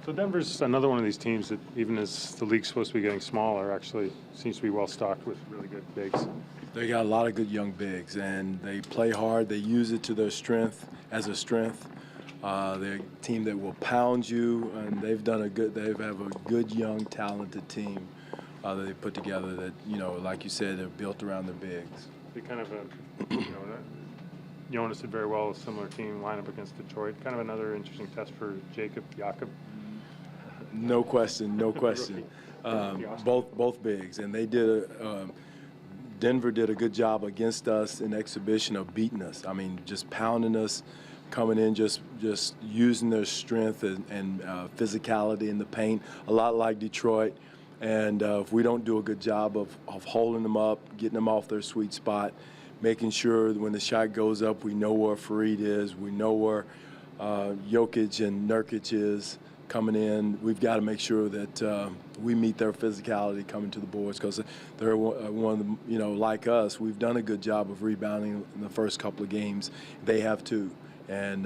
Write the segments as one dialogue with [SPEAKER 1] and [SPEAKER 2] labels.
[SPEAKER 1] So Denver's another one of these teams that, even as the league's supposed to be getting smaller, actually seems to be well stocked with really good bigs.
[SPEAKER 2] They got a lot of good young bigs, and they play hard. They use it to their strength as a strength. They're a team that will pound you, and they have a good young talented team that they put together. That like you said, they're built around their bigs.
[SPEAKER 1] They kind of Jonas did very well, a similar team lineup against Detroit. Kind of another interesting test for Jacob.
[SPEAKER 2] No question. Both bigs, and they did. Denver did a good job against us in exhibition of beating us. I mean, just pounding us, coming in, just using their strength and physicality in the paint, a lot like Detroit. And if we don't do a good job of holding them up, getting them off their sweet spot, making sure that when the shot goes up, we know where Fareed is, we know where Jokic and Nurkic is coming in. We've got to make sure that we meet their physicality coming to the boards, because they're one of the, like us, we've done a good job of rebounding in the first couple of games. They have too. And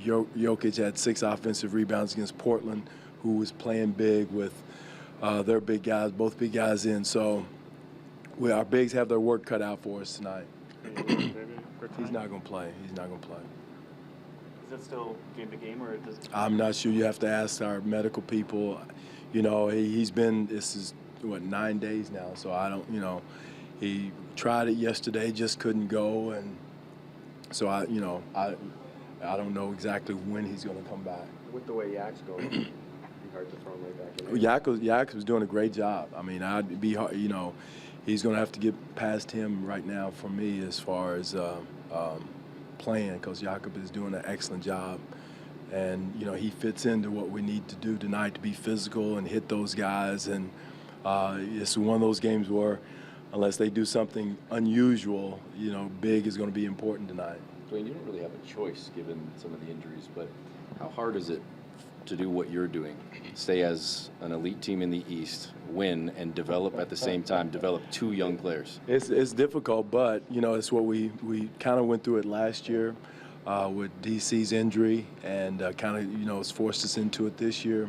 [SPEAKER 2] Jokic had 6 offensive rebounds against Portland, who was playing big with their big guys, both big guys in. So our bigs have their work cut out for us tonight. He's not going to play. Is
[SPEAKER 3] that still game to game, or does it?
[SPEAKER 2] I'm not sure. You have to ask our medical people. He's been, this is, 9 days now. So I don't, he tried it yesterday, just couldn't go. And so I don't know exactly when he's going to come back.
[SPEAKER 3] With the way Yak's going, it'd be hard to throw him right back in.
[SPEAKER 2] Yak was doing a great job. I mean, I'd be hard, he's going to have to get past him right now for me as far as playing, because Jakob is doing an excellent job. And, he fits into what we need to do tonight to be physical and hit those guys. And it's one of those games where, unless they do something unusual, big is going to be important tonight.
[SPEAKER 4] Dwane, you don't really have a choice given some of the injuries, but how hard is it to do what you're doing? Stay as an elite team in the East, win, and develop at the same time, develop 2 young players.
[SPEAKER 2] It's difficult, but, it's what we kind of went through it last year with DC's injury, and kind of, it's forced us into it this year.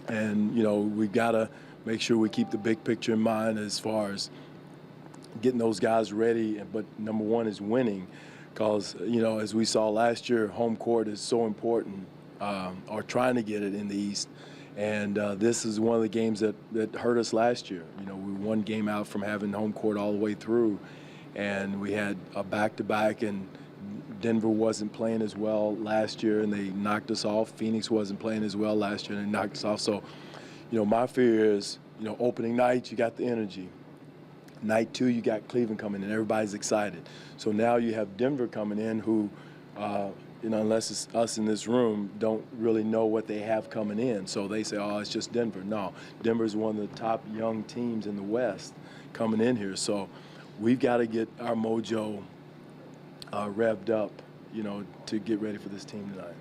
[SPEAKER 2] And, we've got to make sure we keep the big picture in mind as far as getting those guys ready. But number one is winning, because, as we saw last year, home court is so important, or trying to get it in the East. And this is one of the games that hurt us last year. We one game out from having home court all the way through, and we had a back-to-back, and Denver wasn't playing as well last year, and they knocked us off. Phoenix wasn't playing as well last year, and they knocked us off. So, my fear is, opening night, you got the energy. Night 2, you got Cleveland coming in. Everybody's excited. So now you have Denver coming in, who, unless it's us in this room, don't really know what they have coming in. So they say, oh, it's just Denver. No, Denver's one of the top young teams in the West coming in here. So we've got to get our mojo revved up, to get ready for this team tonight.